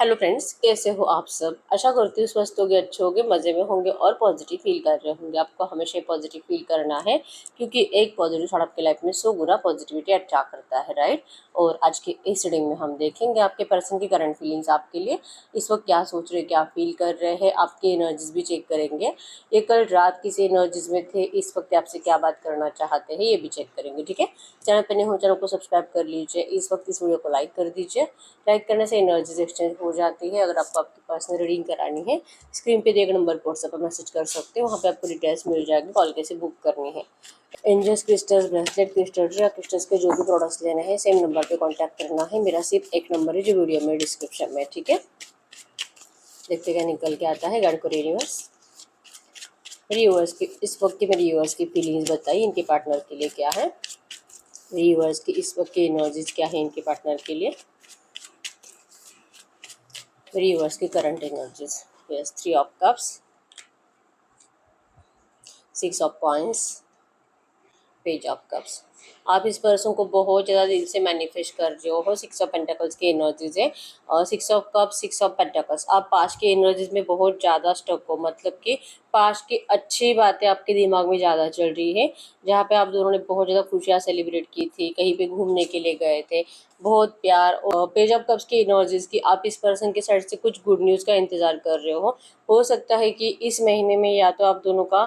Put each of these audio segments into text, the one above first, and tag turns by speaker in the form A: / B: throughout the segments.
A: Hello friends, कैसे हो आप सब। आशा करती हूँ स्वस्थ होगे, अच्छे होगे, मज़े में होंगे और पॉजिटिव फील कर रहे होंगे। आपको हमेशा पॉजिटिव फील करना है क्योंकि एक पॉजिटिव थॉट आपके लाइफ में 100 गुना पॉजिटिविटी अट्रैक्ट करता है, राइट। और आज के इस रीडिंग में हम देखेंगे आपके पर्सन की करंट फीलिंग्स आपके लिए इस वक्त क्या सोच रहे, क्या फील कर रहे हैं। आपकी एनर्जीज भी चेक करेंगे। ये कल रात किसी एनर्जीज में थे, इस वक्त आपसे क्या बात करना चाहते हैं ये भी चेक करेंगे, ठीक है। चैनल पर नहीं हो, चैनल को सब्सक्राइब कर लीजिए। इस वक्त इस वीडियो को लाइक कर दीजिए। लाइक करने से एनर्जीज एक्सचेंज हो जाती है। अगर आपको आपकी पर्सनल रीडिंग करानी है, स्क्रीन पे दिए गए नंबर पर व्हाट्सएप पर मैसेज कर सकते हो। वहाँ पे आपको डिटेल्स मिल जाएगी, कॉल कैसे बुक करनी है। एंजल्स क्रिस्टल्स, ब्रेसलेट क्रिस्टल्स या क्रिस्टल्स के जो भी प्रोडक्ट्स लेने हैं, सेम नंबर पे कांटेक्ट करना है। मेरा सिर्फ एक नंबर है जो वीडियो में डिस्क्रिप्शन में, ठीक है। देखते क्या निकल के आता है। गाइड करो यूनिवर्स। मेरी यूवर्स की इस वक्त की मेरी यूवर्स की फीलिंग्स बताइए, इनके पार्टनर के लिए क्या है। मेरी यूवर्स की इस वक्त की एनर्जीज क्या है इनके पार्टनर के लिए। मेरी यूवर्स की current energies. Yes, 3 of cups, 6 of coins, page of cups. आप इस पर्सन को बहुत ज़्यादा दिल से मैनिफेस्ट कर रहे हो। 6 ऑफ पेंटाकल्स की एनर्जीज है और 6 ऑफ कप्स, 6 ऑफ पेंटाकल्स। आप पास्ट की एनर्जीज में बहुत ज़्यादा स्टक हो, मतलब कि पास्ट की अच्छी बातें आपके दिमाग में ज़्यादा चल रही है। जहाँ पे आप दोनों ने बहुत ज़्यादा खुशियाँ सेलिब्रेट की थी, कहीं पे घूमने के लिए गए थे, बहुत प्यार। और पेज ऑफ कप्स की एनर्जीज की आप इस पर्सन के साइड से कुछ गुड न्यूज़ का इंतज़ार कर रहे हो सकता है कि इस महीने में या तो आप दोनों का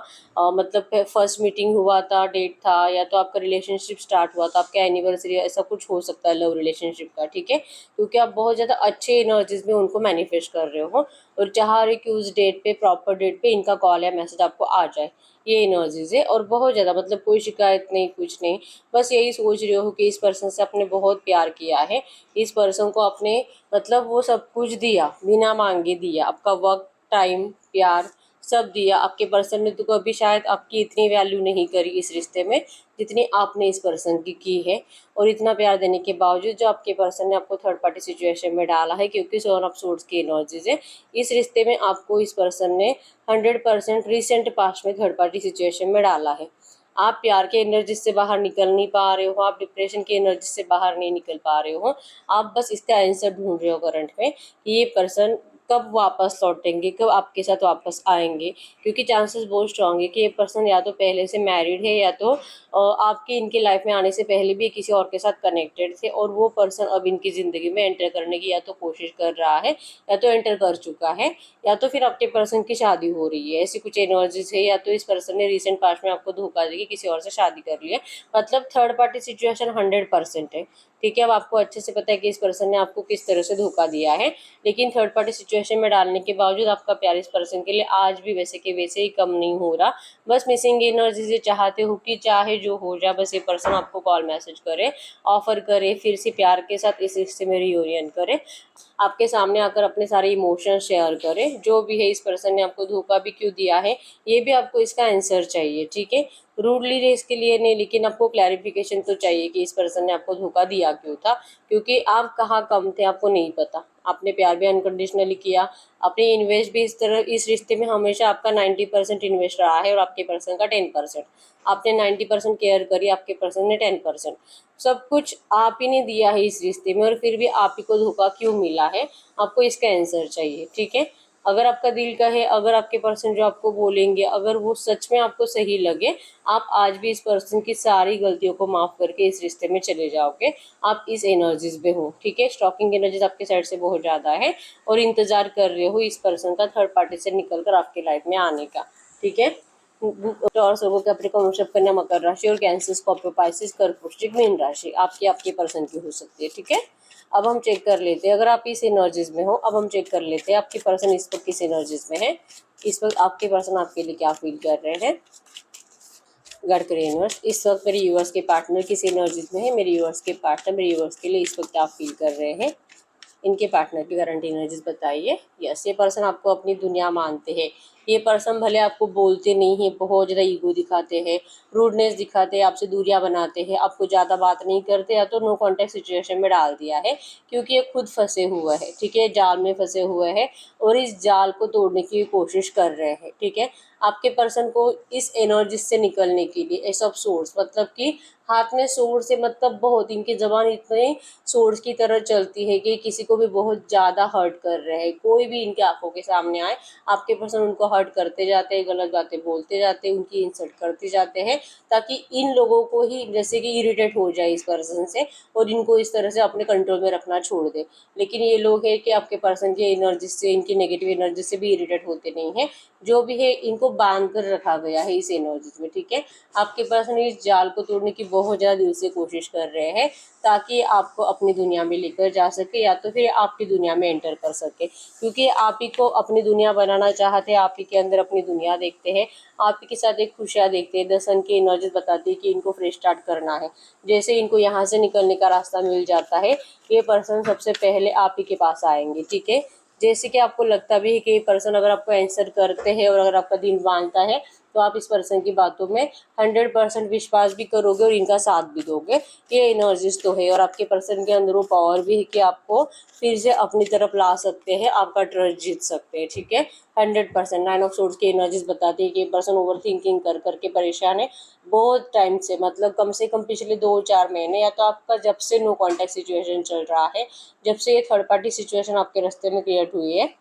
A: मतलब फर्स्ट मीटिंग हुआ था, डेट था, या तो आपका रिलेशनशिप स्टार्ट हुआ था, आपका एनिवर्सरी, ऐसा कुछ हो सकता है लव रिलेशनशिप का, ठीक है। क्योंकि आप बहुत ज़्यादा अच्छे एनर्जीज में उनको मैनिफेस्ट कर रहे हो और चाह रहे कि उस डेट पे, प्रॉपर डेट पे इनका कॉल या मैसेज आपको आ जाए। ये एनर्जीज है और बहुत ज़्यादा, मतलब कोई शिकायत नहीं, कुछ नहीं। बस यही सोच रहे हो कि इस पर्सन से आपने बहुत प्यार किया है। इस पर्सन को आपने मतलब वो सब कुछ दिया, बिना मांगे दिया, आपका वक्त, टाइम, प्यार सब दिया। आपके पर्सन ने तो कभी शायद आपकी इतनी वैल्यू नहीं करी इस रिश्ते में जितनी आपने इस पर्सन की है। और इतना प्यार देने के बावजूद जो आपके पर्सन ने आपको थर्ड पार्टी सिचुएशन में डाला है, क्योंकि 7 ऑफ सोर्ड्स की एनर्जीज है। इस रिश्ते में आपको इस पर्सन ने 100% रिसेंट पास्ट में थर्ड पार्टी सिचुएशन में डाला है। आप प्यार के एनर्जी से बाहर निकल नहीं पा रहे हो, आप डिप्रेशन की एनर्जी से बाहर नहीं निकल पा रहे हो। आप बस इसका आंसर ढूंढ रहे हो करंट में कि ये पर्सन कब वापस लौटेंगे, कब आपके साथ वापस आएंगे। क्योंकि चांसेस बहुत स्ट्रांग है कि ये पर्सन या तो पहले से मैरिड है या तो आपके इनके लाइफ में आने से पहले भी किसी और के साथ कनेक्टेड थे और वो पर्सन अब इनकी ज़िंदगी में एंटर करने की या तो कोशिश कर रहा है या तो एंटर कर चुका है, या तो फिर आपके पर्सन की शादी हो रही है। ऐसी कुछ एनर्जीज है, या तो इस पर्सन ने रिसेंट पास्ट में आपको धोखा देके किसी और से शादी कर लिया। मतलब थर्ड पार्टी सिचुएशन 100% है, ठीक है। अब आपको अच्छे से पता है कि इस पर्सन ने आपको किस तरह से धोखा दिया है, लेकिन थर्ड पार्टी सिचुएशन में डालने के बावजूद आपका प्यार इस पर्सन के लिए आज भी वैसे के वैसे ही कम नहीं हो रहा। बस मिसिंग एनर्जी से चाहते हो कि चाहे जो हो जाए, बस ये पर्सन आपको कॉल मैसेज करे, ऑफर करे, फिर से प्यार के साथ इस रिश्ते में रियूनियन करे, आपके सामने आकर अपने सारे इमोशन शेयर करे। जो भी है, इस पर्सन ने आपको धोखा भी क्यों दिया है ये भी आपको इसका आंसर चाहिए, ठीक है। रूडली रेस के लिए नहीं, लेकिन आपको क्लैरिफिकेशन तो चाहिए कि इस पर्सन ने आपको धोखा दिया क्यों था। क्योंकि आप कहाँ कम थे आपको नहीं पता। आपने प्यार भी अनकंडीशनली किया, आपने इन्वेस्ट भी इस तरह, इस रिश्ते में हमेशा आपका 90% इन्वेस्ट रहा है और आपके पर्सन का 10%। आपने 90% केयर करी, आपके पर्सन ने 10%। सब कुछ आप ही ने दिया है इस रिश्ते में और फिर भी आप ही को धोखा क्यों मिला है, आपको इसका आंसर चाहिए, ठीक है। अगर आपका दिल का है, अगर आपके पर्सन जो आपको बोलेंगे, अगर वो सच में आपको सही लगे, आप आज भी इस पर्सन की सारी गलतियों को माफ़ करके इस रिश्ते में चले जाओगे। आप इस एनर्जीज में हो, ठीक है। स्टॉकिंग एनर्जीज आपके साइड से बहुत ज़्यादा है और इंतज़ार कर रहे हो इस पर्सन का थर्ड पार्टी से निकल कर आपकी लाइफ में आने का, ठीक है। और लोगों के अपने कॉन्सेप्ट वृषभ, कन्या, मकर राशि और कैंसर, स्कॉर्पियो, पाइसेस, कर्क, वृश्चिक, मीन राशि आपकी आपके पर्सन की हो सकती है, ठीक है। अब हम चेक कर लेते हैं, अगर आप इस एनर्जीज में हो, अब हम चेक कर लेते हैं आपके पर्सन इस वक्त किस एनर्जीज में है, इस वक्त आपके पर्सन आपके लिए क्या फील कर रहे हैं। गाइड करिए यूनिवर्स। इस वक्त मेरे यूवर्स के पार्टनर किस एनर्जीज में है, मेरे यूवर्स के पार्टनर मेरे यूवर्स के लिए इस वक्त क्या फील कर रहे हैं। इनके पार्टनर की करंट एनर्जीज बताइए। यस, ये पर्सन आपको अपनी दुनिया मानते हैं। ये पर्सन भले आपको बोलते नहीं है, बहुत ज़्यादा ईगो दिखाते हैं, रूडनेस दिखाते हैं, आपसे दूरियां बनाते हैं, आपको ज़्यादा बात नहीं करते या तो नो कॉन्टैक्ट सिचुएशन में डाल दिया है। क्योंकि ये खुद फंसे हुए हैं, ठीक है, जाल में फंसे हुए हैं और इस जाल को तोड़ने की कोशिश कर रहे हैं, ठीक है। आपके पर्सन को इस एनर्जी से निकलने के लिए एस ऑफ सोर्स, मतलब कि हाथ में सोर्ड से, मतलब बहुत इनकी जबान इतनी सोर्ड की तरह चलती है कि किसी को भी बहुत ज़्यादा हर्ट कर रहे हैं, कोई भी इनके आंखों के सामने आए आपके पर्सन उनको हर्ट करते जाते हैं, गलत बातें बोलते जाते हैं, उनकी इंसल्ट करते जाते हैं, ताकि इन लोगों को ही जैसे कि इरिटेट हो जाए इस पर्सन से और इनको इस तरह से अपने कंट्रोल में रखना छोड़ दे। लेकिन ये लोग है कि आपके पर्सन की एनर्जी से, इनकी नेगेटिव एनर्जी से भी इरिटेट होते नहीं है, जो भी है इनको बांध कर रखा गया है इस एनर्जी में, ठीक है। आपके पर्सन इस जाल को तोड़ने की बहुत ज़्यादा दिल से कोशिश कर रहे हैं ताकि आपको अपनी दुनिया में लेकर जा सके या तो फिर आपकी दुनिया में एंटर कर सके, क्योंकि आप ही को अपनी दुनिया बनाना चाहते हैं, आप ही के अंदर अपनी दुनिया देखते हैं, आप ही के साथ एक खुशियाँ देखते हैं। 10 सन की एनर्जी बताती है कि इनको फ्रेश स्टार्ट करना है। जैसे इनको यहाँ से निकलने का रास्ता मिल जाता है, ये पर्सन सबसे पहले आप ही के पास आएंगे, ठीक है। जैसे कि आपको लगता भी है कि ये पर्सन अगर आपको आंसर करते हैं और अगर आपका दिल मानता है तो आप इस पर्सन की बातों में 100% विश्वास भी करोगे और इनका साथ भी दोगे। ये एनर्जीज तो है और आपके पर्सन के अंदर वो पावर भी है कि आपको फिर से अपनी तरफ ला सकते हैं, आपका ट्रस्ट जीत सकते हैं, ठीक है। 100%। 9 ऑफ सोर्ड्स की एनर्जीज बताती है कि पर्सन ओवर थिंकिंग कर करके परेशान है बहुत टाइम से, मतलब कम से कम पिछले 2-4 महीने, या तो आपका जब से नो कॉन्टैक्ट सिचुएशन चल रहा है, जब से ये थर्ड पार्टी सिचुएशन आपके रास्ते में क्रिएट हुई है,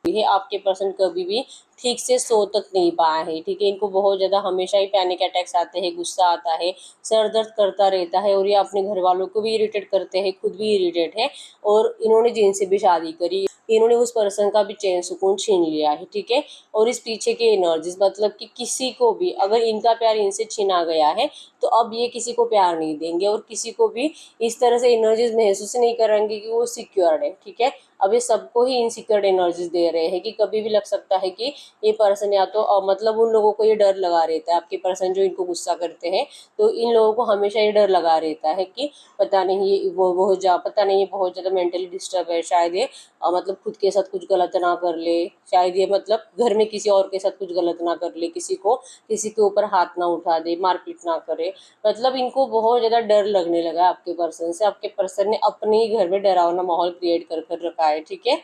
A: आपके पर्सन कभी भी ठीक से सो तक नहीं पाया है, ठीक है। इनको बहुत ज़्यादा हमेशा ही पैनिक अटैक्स आते हैं, गुस्सा आता है, सर दर्द करता रहता है और ये अपने घर वालों को भी इरिटेट करते हैं, खुद भी इरिटेट है। और इन्होंने जिनसे भी शादी करी इन्होंने उस पर्सन का भी चैन सुकून छीन लिया है, ठीक है। और इस पीछे की एनर्जीज मतलब कि किसी को भी अगर इनका प्यार इनसे छीना गया है तो अब ये किसी को प्यार नहीं देंगे और किसी को भी इस तरह से एनर्जीज महसूस नहीं करेंगे कि वो सिक्योर्ड है, ठीक है। अब ये सबको ही इनसिक्योर्ड एनर्जीज दे रहे हैं कि कभी भी लग सकता है कि ये पर्सन या तो मतलब उन लोगों को ये डर लगा रहता है, आपके पर्सन जो इनको गुस्सा करते हैं तो इन लोगों को हमेशा ये डर लगा रहता है कि पता नहीं ये वो बहुत पता नहीं ये बहुत ज़्यादा मेंटली डिस्टर्ब है, शायद ये मतलब खुद के साथ कुछ गलत ना कर ले, शायद ये मतलब घर में किसी और के साथ कुछ गलत ना कर ले, किसी के ऊपर हाथ ना उठा दे, मारपीट ना करे। मतलब इनको बहुत ज़्यादा डर लगने लगा आपके पर्सन से, आपके पर्सन ने अपने ही घर में डरावना माहौल क्रिएट कर रखा है, ठीक है।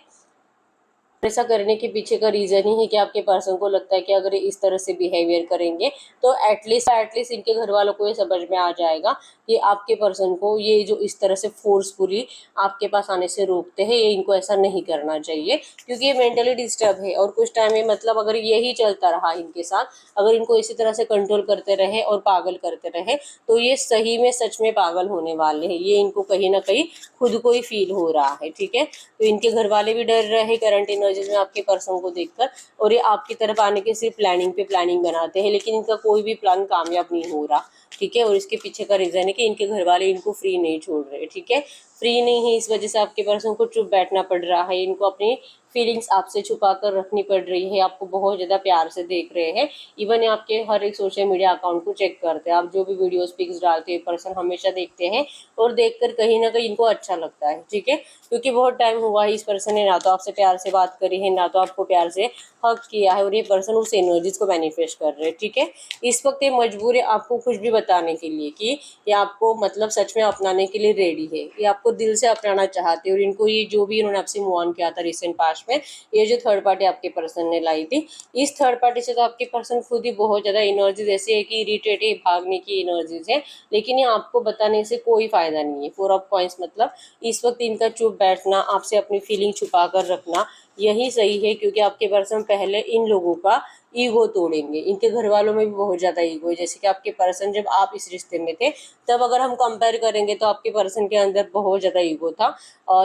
A: ऐसा करने के पीछे का रीज़न ही है कि आपके पर्सन को लगता है कि अगर इस तरह से बिहेवियर करेंगे तो एटलीस्ट इनके घर वालों को ये समझ में आ जाएगा कि आपके पर्सन को ये जो इस तरह से फोर्सफुली आपके पास आने से रोकते हैं, ये इनको ऐसा नहीं करना चाहिए क्योंकि ये मेंटली डिस्टर्ब है। और कुछ टाइम में मतलब अगर यही चलता रहा इनके साथ, अगर इनको इसी तरह से कंट्रोल करते रहे और पागल करते रहे तो ये सही में सच में पागल होने वाले हैं। ये इनको कहीं ना कहीं खुद को ही फील हो रहा है, ठीक है। तो इनके घर वाले भी डर रहे करंट एनर्जीज में आपके पर्सन को देखकर और ये आपकी तरफ आने के सिर्फ प्लानिंग पे प्लानिंग बनाते हैं, लेकिन इनका कोई भी प्लान कामयाब नहीं हो रहा, ठीक है। और इसके पीछे का रीज़न है कि इनके घर वाले इनको फ्री नहीं छोड़ रहे, ठीक है। फ्री नहीं है, इस वजह से आपके पर्सन को चुप बैठना पड़ रहा है, इनको अपनी फीलिंग्स आपसे छुपा कर रखनी पड़ रही है, आपको बहुत ज़्यादा प्यार से देख रहे हैं। इवन आपके हर एक सोशल मीडिया अकाउंट को चेक करते हैं, आप जो भी वीडियोस पिक्स डालते हैं पर्सन हमेशा देखते हैं और देखकर कहीं ना कहीं इनको अच्छा लगता है, ठीक है। क्योंकि बहुत टाइम हुआ है इस पर्सन ने ना तो आपसे प्यार से बात करी है, ना तो आपको प्यार से हक किया है और ये पर्सन उस एनर्जीज को मैनिफेस्ट कर रहे हैं, ठीक है। इस वक्त ये मजबूर है आपको कुछ भी बताने के लिए कि ये आपको मतलब सच में अपनाने के लिए रेडी है, ये आपको दिल से अपनाना चाहते हैं। और इनको ये जो भी इन्होंने आपसे मूव ऑन किया था रिसेंट पास्ट में, ये जो थर्ड पार्टी आपके पर्सन ने लाई थी, इस थर्ड पार्टी से तो आपके पर्सन खुद ही बहुत ज़्यादा एनर्जीज ऐसी है कि इरिटेट है, भागने की एनर्जीज है, लेकिन ये आपको बताने से कोई फ़ायदा नहीं है। 4 ऑफ कॉइंस मतलब इस वक्त इनका चुप बैठना, आपसे अपनी फीलिंग छुपा कर रखना यही सही है, क्योंकि आपके पर्सन पहले इन लोगों का ईगो तोड़ेंगे। इनके घर वालों में भी बहुत ज़्यादा ईगो है, जैसे कि आपके पर्सन जब आप इस रिश्ते में थे तब अगर हम कंपेयर करेंगे तो आपके पर्सन के अंदर बहुत ज़्यादा ईगो था,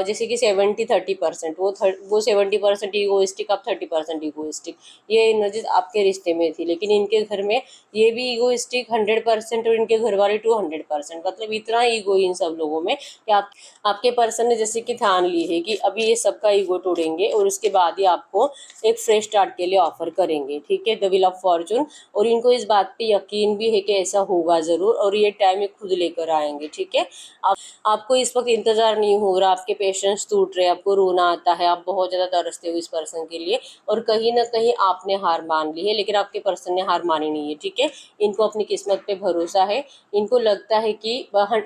A: जैसे कि 70-30% वो 70% ईगोइस्टिक, आप 30% ईगोइस्टिक, ये एनर्जीज आपके रिश्ते में थी। लेकिन इनके घर में ये भी ईगोइस्टिक 100% और इनके घर वाले 200%, मतलब इतना ईगो इन सब लोगों में कि आपके पर्सन ने जैसे कि ठान ली है कि अभी ये सबका ईगो तोड़ेंगे और उसके बाद ही आपको एक फ्रेश स्टार्ट के लिए ऑफर करेंगे, ठीक है। द व्हील ऑफ फॉर्चून, और इनको इस बात पे यकीन भी है कि ऐसा होगा ज़रूर और ये टाइम ये खुद लेकर आएंगे, ठीक है। आपको इस वक्त इंतज़ार नहीं हो रहा, आपके पेशेंस टूट रहे, आपको रोना आता है, आप बहुत ज़्यादा तरसते हो इस पर्सन के लिए और कहीं ना कहीं आपने हार मान ली है, लेकिन आपके पर्सन ने हार मानी नहीं है, ठीक है। इनको अपनी किस्मत पे भरोसा है, इनको लगता है कि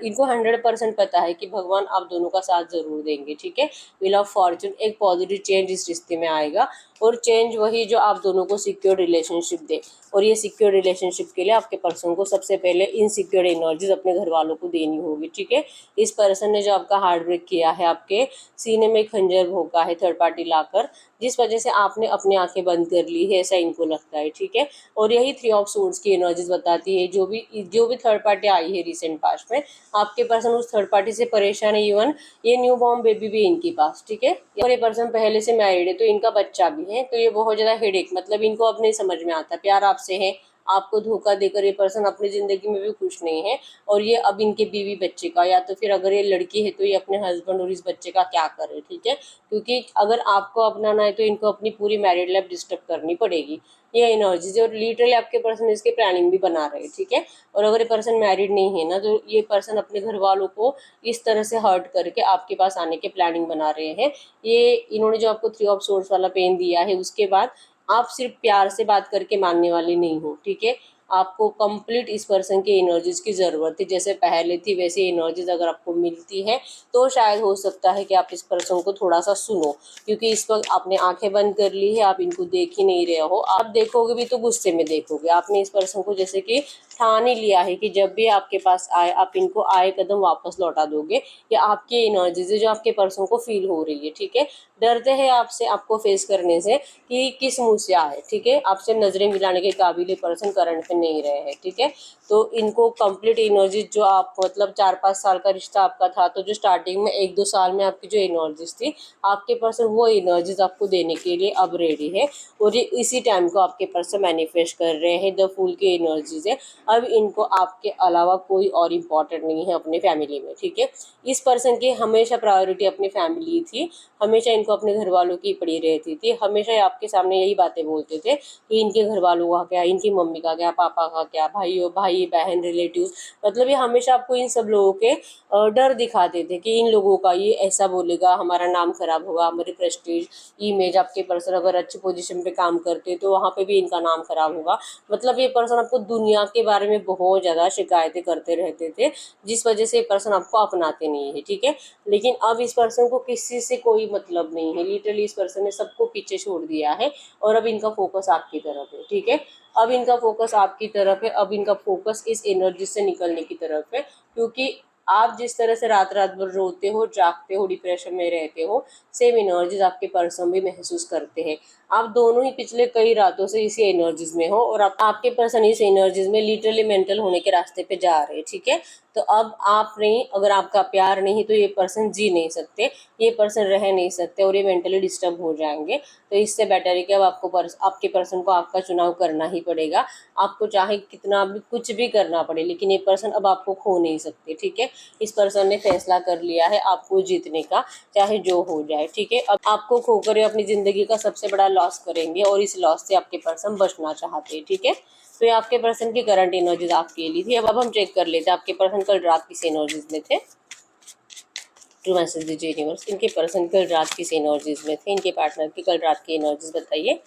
A: इनको 100% पता है कि भगवान आप दोनों का साथ ज़रूर देंगे, ठीक है। व्हील ऑफ फॉर्चून, एक पॉजिटिव चेंज इस रिश्ते में आएगा और चेंज वही जो आप दोनों को सिक्योर सिक्योर रिलेशनशिप दे। और ये सिक्योर रिलेशनशिप के लिए आपके पर्सन को सबसे पहले इनसिक्योर एनर्जीज अपने घर वालों को देनी होगी, ठीक है। इस पर्सन ने जो आपका हार्ट ब्रेक किया है, आपके सीने में खंजर भोंका है थर्ड पार्टी लाकर, जिस वजह से आपने अपनी आंखें बंद कर ली है, ऐसा इनको लगता है, ठीक है। और यही थ्री ऑफ सोर्ड्स की एनर्जीज बताती है, जो भी थर्ड पार्टी आई है रिसेंट पास्ट में, आपके पर्सन उस थर्ड पार्टी से परेशान है। इवन ये न्यू बॉर्न बेबी भी इनके पास, ठीक है। और ये पर्सन पहले से मैरिड है, तो इनका बच्चा भी है, तो ये बहुत ज़्यादा हेडेक, मतलब इनको अब नहीं समझ में आता, प्यार आपसे है, आपको धोखा देकर ये पर्सन अपनी ज़िंदगी में भी खुश नहीं है। और ये अब इनके बीवी बच्चे का, या तो फिर अगर ये लड़की है तो ये अपने हस्बैंड और इस बच्चे का क्या करे, ठीक है। क्योंकि अगर आपको अपनाना है तो इनको अपनी पूरी मैरिड लाइफ डिस्टर्ब करनी पड़ेगी, ये एनर्जीज। और लिटरली आपके पर्सन इसके प्लानिंग भी बना रहे हैं, ठीक है। और अगर ये पर्सन मैरिड नहीं है ना, तो ये पर्सन अपने घर वालों को इस तरह से हर्ट करके आपके पास आने के प्लानिंग बना रहे हैं। ये इन्होंने जो आपको थ्री ऑफ सोर्स वाला पेन दिया है, उसके बाद आप सिर्फ प्यार से बात करके मानने वाले नहीं हो, ठीक है। आपको कंप्लीट इस पर्सन की एनर्जीज की ज़रूरत है, जैसे पहले थी वैसी एनर्जीज अगर आपको मिलती है तो शायद हो सकता है कि आप इस पर्सन को थोड़ा सा सुनो, क्योंकि इस वक्त आपने आंखें बंद कर ली है, आप इनको देख ही नहीं रहे हो। आप देखोगे भी तो गुस्से में देखोगे, आपने इस पर्सन को जैसे कि ठान ही लिया है कि जब भी आपके पास आए आप इनको आए कदम वापस लौटा दोगे। या आपकी एनर्जीज जो आपके पर्सन को फील हो रही है, ठीक है। डरते हैं आपसे, आपको फेस करने से कि किस मुंह से आए, ठीक है। आपसे नजरें मिलाने के काबिल पर्सन करंट में नहीं रहे हैं, ठीक है। तो इनको कंप्लीट एनर्जीज जो आप मतलब 4-5 साल का रिश्ता आपका था, तो जो स्टार्टिंग में 1-2 साल में आपकी जो एनर्जीज थी, आपके पर्सन वो एनर्जीज आपको देने के लिए अब रेडी है। और ये इसी टाइम को आपके पर्सन मैनिफेस्ट कर रहे हैं, द फूल की एनर्जीज है। अब इनको आपके अलावा कोई और इम्पोर्टेंट नहीं है अपनी फैमिली में, ठीक है। इस पर्सन की हमेशा प्रायोरिटी अपनी फैमिली थी, हमेशा इनको अपने घर वालों की पड़ी रहती थी, हमेशा आपके सामने यही बातें बोलते थे कि इनके घर वालों का क्या, इनकी मम्मी का क्या, पापा का क्या, भाई बहन रिलेटिव्स, मतलब ये हमेशा आपको इन सब लोगों के डर दिखाते थे कि इन लोगों का ये ऐसा बोलेगा, हमारा नाम खराब होगा, हमारी प्रेस्टीज इमेज, आपके पर्सन अगर अच्छी पोजीशन पे काम करते तो वहाँ पे भी इनका नाम खराब होगा। मतलब ये पर्सन आपको दुनिया के बारे में बहुत ज़्यादा शिकायतें करते रहते थे, जिस वजह से ये पर्सन आपको अपनाते नहीं है, ठीक है। लेकिन अब इस पर्सन को किसी से कोई मतलब नहीं है, लिटरली इस पर्सन ने सबको पीछे छोड़ दिया है। और अब इनका फोकस आपकी तरफ है, ठीक है। अब इनका फोकस आपकी तरफ है, अब इनका फोकस इस एनर्जी से निकलने की तरफ है। क्योंकि आप जिस तरह से रात रात भर रोते हो, जागते हो, डिप्रेशन में रहते हो, सेम एनर्जीज आपके पर्सन भी महसूस करते हैं। आप दोनों ही पिछले कई रातों से इसी एनर्जीज में हो, और आपके पर्सन इस एनर्जीज में लिटरली मेंटल होने के रास्ते पे जा रहे हैं, ठीक है। तो अब आप नहीं, अगर आपका प्यार नहीं तो ये पर्सन जी नहीं सकते, ये पर्सन रह नहीं सकते, और ये मेंटली डिस्टर्ब हो जाएंगे। तो इससे बेटर है कि अब आपके पर्सन को आपका चुनाव करना ही पड़ेगा। आपको चाहे कितना भी कुछ भी करना पड़े, लेकिन ये पर्सन अब आपको खो नहीं सकते, ठीक है। इस पर्सन ने फैसला कर लिया है आपको जीतने का, चाहे जो हो जाए, ठीक है। अब आपको खोकर अपनी जिंदगी का सबसे बड़ा लॉस करेंगे, और इस लॉस से आपके पर्सन बचना चाहते हैं, ठीक है। तो ये आपके पर्सन की करंट एनर्जीज आपके लिए थी। अब हम चेक कर लेते हैं आपके पर्सन कल रात किस एनर्जीज में थे। टू मैसेज दीजिए यूनिवर्स, इनके पर्सन कल रात किस एनर्जीज में थे, इनके पार्टनर की कल रात की एनर्जीज बताइए।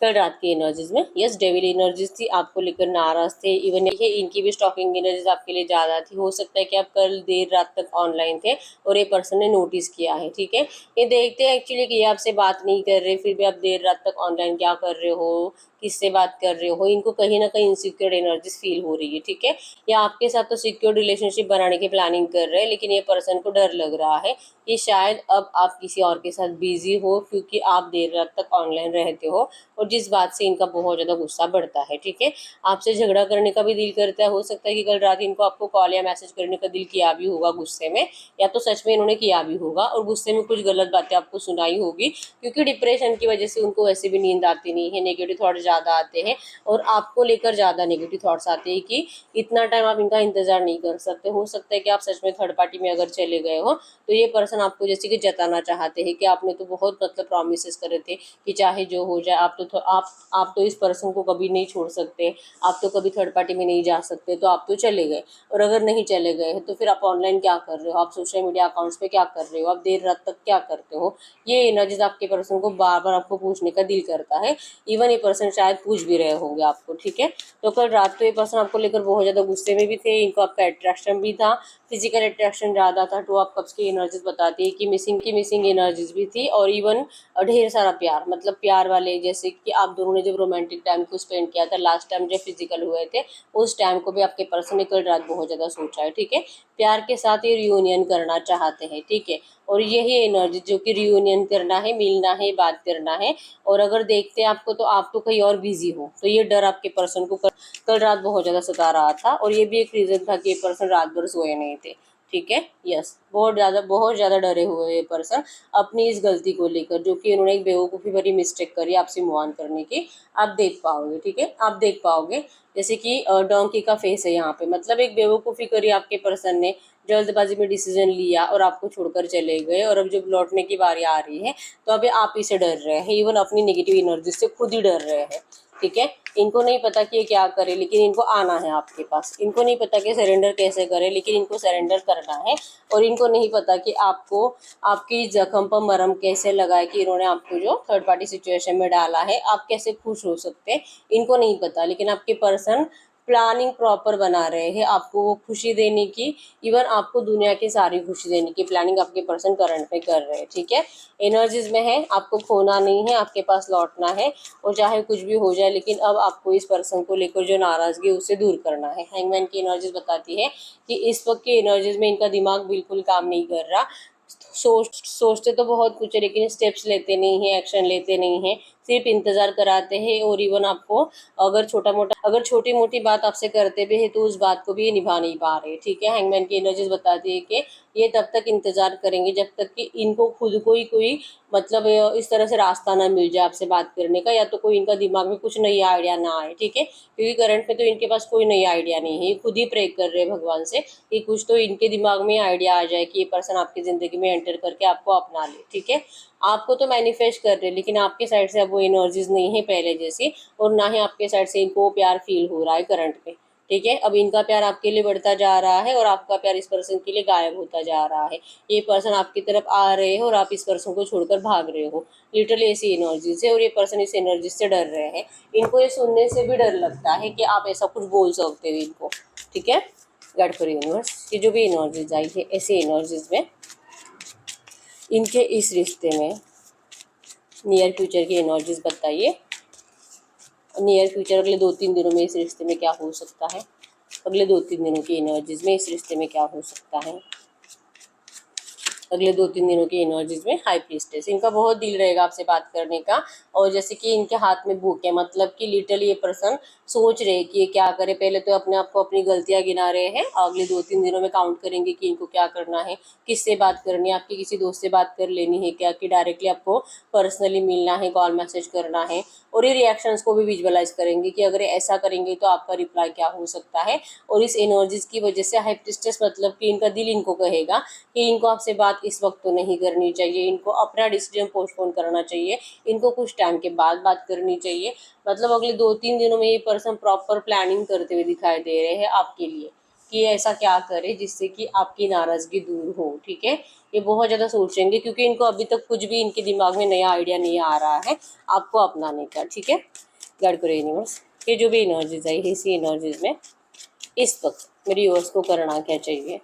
A: कल रात की एनर्जीज में यस डेविल एनर्जीज थी, आपको लेकर नाराज थे। इवन ये इनकी भी स्टॉकिंग एनर्जीज आपके लिए ज़्यादा थी। हो सकता है कि आप कल देर रात तक ऑनलाइन थे और ये पर्सन ने नोटिस किया है, ठीक है। ये देखते हैं एक्चुअली कि ये आपसे बात नहीं कर रहे, फिर भी आप देर रात तक ऑनलाइन क्या कर रहे हो, किससे बात कर रहे हो। इनको कहीं ना कहीं इनसिक्योर एनर्जीज फील हो रही है, ठीक है। या आपके साथ तो सिक्योर रिलेशनशिप बनाने की प्लानिंग कर रहे हैं, लेकिन ये पर्सन को डर लग रहा है कि शायद अब आप किसी और के साथ बिजी हो, क्योंकि आप देर रात तक ऑनलाइन रहते हो, और जिस बात से इनका बहुत ज़्यादा गुस्सा बढ़ता है, ठीक है। आपसे झगड़ा करने का भी दिल करता है। हो सकता है कि कल रात इनको आपको कॉल या मैसेज करने का दिल किया भी होगा गुस्से में, या तो सच में इन्होंने किया भी होगा और गुस्से में कुछ गलत बातें आपको सुनाई होगी, क्योंकि डिप्रेशन की वजह से उनको वैसे भी नींद आती नहीं है, नेगेटिव थॉट ज़्यादा आते हैं, और आपको लेकर ज़्यादा नेगेटिव थॉट्स आते हैं कि इतना टाइम आप इनका इंतजार नहीं कर सकते। हो सकता है कि आप सच में थर्ड पार्टी में अगर चले गए हो, तो ये पर्सन आपको जैसे कि जताना चाहते हैं कि आपने तो बहुत मतलब प्रॉमिसेस करे थे कि चाहे जो हो जाए आप तो इस पर्सन को कभी नहीं छोड़ सकते, आप तो कभी थर्ड पार्टी में नहीं जा सकते, तो आप तो चले गए। और अगर नहीं चले गए तो फिर आप ऑनलाइन क्या कर रहे हो, आप सोशल मीडिया अकाउंट्स पे क्या कर रहे हो, आप देर रात तक क्या करते हो। ये एनर्जीज आपके पर्सन को बार बार आपको पूछने का दिल करता है। इवन ये पर्सन शायद पूछ भी रहे होंगे आपको, ठीक है। तो कल रात तो ये पर्सन आपको लेकर बहुत ज़्यादा गुस्से में भी थे, इनको आपका अट्रैक्शन भी था, फिजिकल अट्रैक्शन ज़्यादा था। टू ऑफ कप्स की एनर्जीज बताती है कि मिसिंग एनर्जीज भी थी, और इवन ढेर सारा प्यार, मतलब प्यार वाले जैसे कि आप दोनों ने जब रोमांटिक टाइम को स्पेंड किया था लास्ट टाइम जब फिजिकल हुए थे, उस टाइम को भी आपके पर्सन ने कल रात बहुत ज़्यादा सोचा है, ठीक है। प्यार के साथ ये रियूनियन करना चाहते हैं, ठीक है। और यही एनर्जी जो कि रियूनियन करना है, मिलना है, बात करना है। और अगर देखते हैं आपको तो आप तो कहीं और बिजी हो, तो ये डर आपके पर्सन को कल रात बहुत ज़्यादा सता रहा था। और ये भी एक रीज़न था कि ये पर्सन रात भर सोए नहीं थे, ठीक है। यस, बहुत ज़्यादा डरे हुए ये पर्सन अपनी इस गलती को लेकर, जो कि इन्होंने एक बेवकूफ़ी भरी मिस्टेक करी आपसे मूव ऑन करने की। आप देख पाओगे, ठीक है, आप देख पाओगे। जैसे कि डोंकी का फेस है यहाँ पे, मतलब एक बेवकूफ़ी करी आपके पर्सन ने, जल्दबाजी में डिसीजन लिया और आपको छोड़कर चले गए। और अब जब लौटने की बारी आ रही है तो अभी आप ही से डर रहे हैं, इवन अपनी नेगेटिव एनर्जी से खुद ही डर रहे हैं, ठीक है। इनको नहीं पता कि ये क्या करे, लेकिन इनको आना है आपके पास। इनको नहीं पता कि सरेंडर कैसे करे, लेकिन इनको सरेंडर करना है। और इनको नहीं पता कि आपको आपकी जख्म पर मरहम कैसे लगाए, कि इन्होंने आपको जो थर्ड पार्टी सिचुएशन में डाला है आप कैसे खुश हो सकते हैं, इनको नहीं पता। लेकिन आपके पर्सन प्लानिंग प्रॉपर बना रहे हैं आपको वो खुशी देने की, इवन आपको दुनिया की सारी खुशी देने की प्लानिंग आपके पर्सन करंट में कर रहे हैं, ठीक है। एनर्जीज में है, आपको खोना नहीं है, आपके पास लौटना है। और चाहे कुछ भी हो जाए, लेकिन अब आपको इस पर्सन को लेकर जो नाराज़गी उसे दूर करना है। हैंगमैन की एनर्जीज बताती है कि इस वक्त की एनर्जीज में इनका दिमाग बिल्कुल काम नहीं कर रहा। सोचते तो बहुत कुछ है, लेकिन स्टेप्स लेते नहीं हैं, एक्शन लेते नहीं हैं, सिर्फ इंतज़ार कराते हैं। और इवन आपको अगर छोटी मोटी बात आपसे करते भी है तो उस बात को भी ये निभा नहीं पा रहे, ठीक है। हैंगमैन की एनर्जीज बताती है कि ये तब तक इंतज़ार करेंगे जब तक कि इनको खुद को ही कोई मतलब इस तरह से रास्ता ना मिल जाए आपसे बात करने का, या तो कोई इनका दिमाग में कुछ नई आइडिया ना आए, ठीक है। क्योंकि करंट में तो इनके पास कोई नई आइडिया नहीं है, ये खुद ही प्रे कर रहे हैं भगवान से कि कुछ तो इनके दिमाग में आइडिया आ जाए कि ये पर्सन आपकी ज़िंदगी में एंटर करके आपको अपना ले, ठीक है। आपको तो मैनिफेस्ट कर रहे हैं, लेकिन आपके साइड से अब वो एनर्जीज नहीं है पहले जैसी, और ना ही आपके साइड से इनको प्यार फील हो रहा है करंट में, ठीक है। अब इनका प्यार आपके लिए बढ़ता जा रहा है और आपका प्यार इस पर्सन के लिए गायब होता जा रहा है। ये पर्सन आपकी तरफ आ रहे हैं और आप इस पर्सन को छोड़कर भाग रहे हो, लिटरली ऐसी एनर्जी से। और ये पर्सन इस एनर्जी से डर रहे हैं, इनको ये सुनने से भी डर लगता है कि आप ऐसा कुछ बोल सकते हो इनको, ठीक है। गाइड फॉर यूनिवर्स की जो भी एनर्जीज आई है, ऐसी एनर्जीज में इनके इस रिश्ते में नियर फ्यूचर की एनर्जीज बताइए। नियर फ्यूचर अगले 2-3 दिनों में इस रिश्ते में क्या हो सकता है, अगले 2-3 दिनों की एनर्जीज में इस रिश्ते में क्या हो सकता है। अगले 2-3 दिनों की एनर्जीज में हाई प्रीस्टेस, इनका बहुत दिल रहेगा आपसे बात करने का। और जैसे कि इनके हाथ में बुक है, मतलब कि लिटरली ये पर्सन सोच रहे कि ये क्या करे। पहले तो अपने आप को अपनी गलतियां गिना रहे हैं, अगले 2-3 दिनों में काउंट करेंगे कि इनको क्या करना है, किससे बात करनी है, आपकी किसी दोस्त से बात कर लेनी है क्या, कि डायरेक्टली आपको पर्सनली मिलना है, कॉल मैसेज करना है। और ये रिएक्शंस को भी विजुअलाइज करेंगे कि अगर ऐसा करेंगे तो आपका रिप्लाई क्या हो सकता है। और इस एनर्जीज की वजह से हाई प्रीस्टेस मतलब कि इनका दिल इनको कहेगा कि इनको आपसे बात इस वक्त तो नहीं करनी चाहिए, इनको अपना डिसीजन पोस्टपोन करना चाहिए, इनको कुछ टाइम के बाद बात करनी चाहिए। मतलब अगले 2-3 दिनों में ये पर्सन प्रॉपर प्लानिंग करते हुए दिखाई दे रहे हैं आपके लिए कि ऐसा क्या करे जिससे कि आपकी नाराज़गी दूर हो, ठीक है। ये बहुत ज़्यादा सोचेंगे क्योंकि इनको अभी तक कुछ भी इनके दिमाग में नया आइडिया नहीं आ रहा है आपको अपनाने का, ठीक है। गाइड करो यूनिवर्स ये जो भी एनर्जीज आई है, इसी एनर्जीज में इस वक्त मेरे व्यूअर्स को करना क्या चाहिए,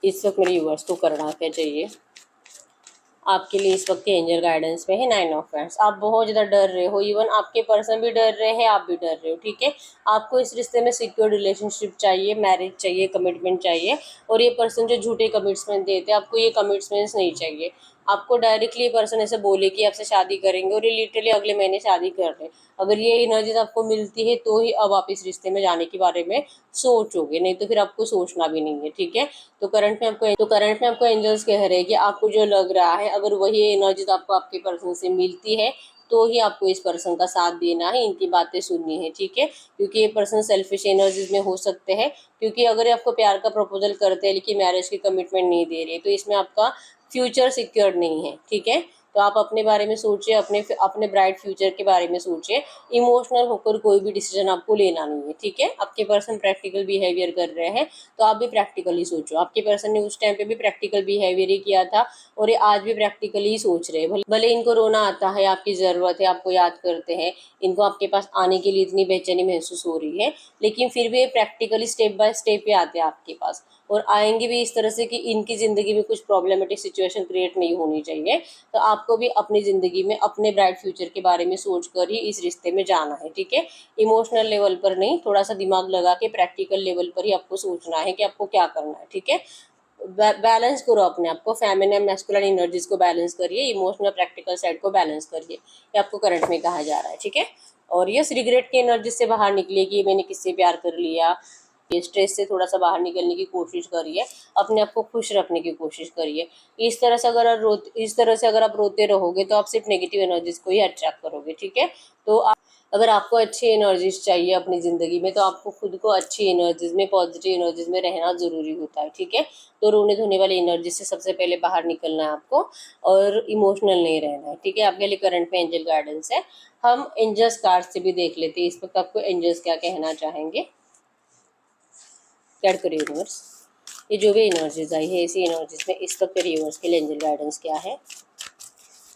A: इस वक्त मेरे व्यूअर्स को करना क्या चाहिए। आपके लिए इस वक्त के एंजल गाइडेंस में है 9 ऑफ वांड्स। आप बहुत ज़्यादा डर रहे हो, इवन आपके पर्सन भी डर रहे हैं, आप भी डर रहे हो, ठीक है। आपको इस रिश्ते में सिक्योर रिलेशनशिप चाहिए, मैरिज चाहिए, कमिटमेंट चाहिए। और ये पर्सन जो झूठे कमिटमेंट देते हैं, आपको ये कमिटमेंट्स नहीं चाहिए। आपको डायरेक्टली ये पर्सन ऐसे बोले कि आपसे शादी करेंगे और ये लिटरली अगले महीने शादी कर रहे हैं। अगर ये एनर्जीज आपको मिलती है तो ही अब आप इस रिश्ते में जाने के बारे में सोचोगे, नहीं तो फिर आपको सोचना भी नहीं है, ठीक है। तो करंट में आपको एंजल्स कह रहे हैं कि आपको जो लग रहा है, अगर वही एनर्जीज आपको आपके पर्सन से मिलती है तो ही आपको इस पर्सन का साथ देना है, इनकी बातें सुननी है, ठीक है। क्योंकि ये पर्सन सेल्फिश एनर्जीज में हो सकते हैं, क्योंकि अगर ये आपको प्यार का प्रपोजल करते हैं लेकिन मैरिज की कमिटमेंट नहीं दे रही है तो इसमें आपका फ्यूचर सिक्योर नहीं है, ठीक है। तो आप अपने बारे में सोचिए, अपने अपने ब्राइट फ्यूचर के बारे में सोचिए। इमोशनल होकर कोई भी डिसीजन आपको लेना नहीं है, ठीक है। आपके पर्सन प्रैक्टिकल बिहेवियर कर रहे हैं तो आप भी प्रैक्टिकली सोचो। आपके पर्सन ने उस टाइम पे भी प्रैक्टिकल बिहेवियर ही किया था और ये आज भी प्रैक्टिकली ही सोच रहे हैं। भले इनको रोना आता है, आपकी ज़रूरत है, आपको याद करते हैं, इनको आपके पास आने के लिए इतनी बेचैनी महसूस हो रही है, लेकिन फिर भी ये प्रैक्टिकली स्टेप बाय स्टेप पे आते हैं आपके पास। और आएंगे भी इस तरह से कि इनकी ज़िंदगी में कुछ प्रॉब्लमेटिक सिचुएशन क्रिएट नहीं होनी चाहिए। तो आपको भी अपनी ज़िंदगी में अपने ब्राइट फ्यूचर के बारे में सोच कर ही इस रिश्ते में जाना है, ठीक है। इमोशनल लेवल पर नहीं, थोड़ा सा दिमाग लगा के प्रैक्टिकल लेवल पर ही आपको सोचना है कि आपको क्या करना है, ठीक है। बैलेंस करो अपने आप को, फेमिनिन मैस्कुलिन एनर्जीज को बैलेंस करिए, इमोशनल प्रैक्टिकल साइड को बैलेंस करिए, ये आपको करंट में कहा जा रहा है, ठीक है। और यस, रिग्रेट की एनर्जी से बाहर निकलिए कि मैंने किससे प्यार कर लिया, ये स्ट्रेस से थोड़ा सा बाहर निकलने की कोशिश करिए, अपने आप को खुश रखने की कोशिश करिए। इस तरह से अगर आप रोते रहोगे तो आप सिर्फ नेगेटिव एनर्जीज को ही अट्रैक्ट करोगे, ठीक है। तो अगर आपको अच्छी एनर्जीज चाहिए अपनी ज़िंदगी में तो आपको खुद को अच्छी एनर्जीज में, पॉजिटिव एनर्जीज में रहना ज़रूरी होता है, ठीक है। तो रोने धोने वाली एनर्जी से सबसे पहले बाहर निकलना है आपको, और इमोशनल नहीं रहना है, ठीक है। आपके लिए करंट में एंजल गाइडेंस है। हम एंजल्स कार्ड से भी देख लेते हैं इस वक्त आपको एंजल्स क्या कहना चाहेंगे। कैड करिए यूनिवर्स, ये जो भी एनर्जीज आई है इसी एनर्जीज में इस वक्त मेरे यूनिवर्स के लिए एंजल गाइडेंस क्या है,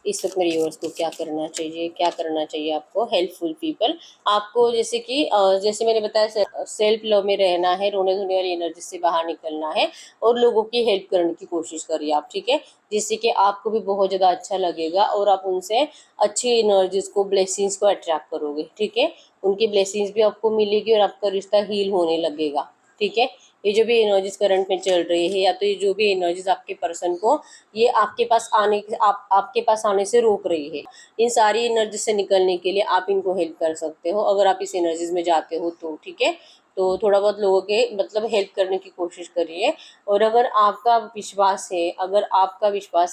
A: इस वक्त मेरे व्यूअर्स को क्या करना चाहिए, क्या करना चाहिए आपको। हेल्पफुल पीपल, आपको जैसे कि जैसे मैंने बताया सेल्फ लव में रहना है, रोने धोने वाली एनर्जी से बाहर निकलना है और लोगों की हेल्प करने की कोशिश करिए आप, ठीक है। जिससे कि आपको भी बहुत ज़्यादा अच्छा लगेगा और आप उनसे अच्छी एनर्जीज को, ब्लेसिंग्स को अट्रैक्ट करोगे, ठीक है। उनकी ब्लेसिंग्स भी आपको मिलेगी और आपका रिश्ता हील होने लगेगा, ठीक है। ये जो भी एनर्जीज करंट में चल रही है, या तो ये जो भी एनर्जीज आपके पर्सन को ये आपके पास आने से रोक रही है, इन सारी एनर्जी से निकलने के लिए आप इनको हेल्प कर सकते हो अगर आप इस एनर्जीज में जाते हो तो, ठीक है। तो थोड़ा बहुत लोगों के मतलब हेल्प करने की कोशिश करिए। और अगर आपका विश्वास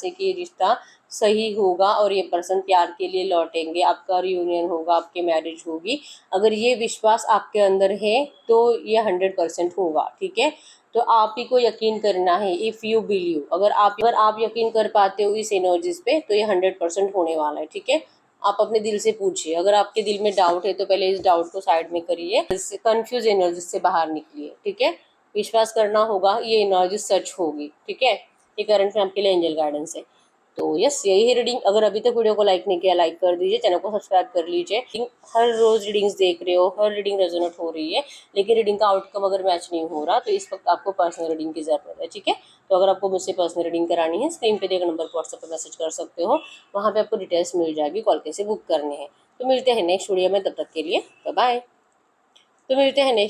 A: है कि ये रिश्ता सही होगा और ये पर्सन प्यार के लिए लौटेंगे, आपका रियूनियन होगा, आपकी मैरिज होगी, अगर ये विश्वास आपके अंदर है तो ये 100% होगा, ठीक है। तो आप ही को यकीन करना है, इफ़ यू बिलीव, अगर आप यकीन कर पाते हो इस एनर्जीज पे तो ये 100% होने वाला है, ठीक है। आप अपने दिल से पूछिए, अगर आपके दिल में डाउट है तो पहले इस डाउट को साइड में करिए, कंफ्यूज एनर्जी से बाहर निकलिए, ठीक है। विश्वास करना होगा, ये एनर्जी सच होगी, ठीक है। ये करंट में आपके लिए एंजल गाइडेंस है। तो यस, यही है रीडिंग। अगर अभी तक वीडियो को लाइक नहीं किया, लाइक कर दीजिए, चैनल को सब्सक्राइब कर लीजिए। हर रोज रीडिंग्स देख रहे हो, हर रीडिंग रेजोनेट हो रही है, लेकिन रीडिंग का आउटकम अगर मैच नहीं हो रहा तो इस वक्त आपको पर्सनल रीडिंग की जरूरत है, ठीक है। तो अगर आपको मुझसे पर्सनल रीडिंग करानी है, स्क्रीन पे दिए नंबर पर व्हाट्सएप पर मैसेज कर सकते हो, वहाँ पे आपको डिटेल्स मिल जाएगी, कॉल कैसे बुक करने हैं। तो मिलते हैं नेक्स्ट वीडियो में, तब तक के लिए बाय बाय। तो मिलते हैं नेक्स्ट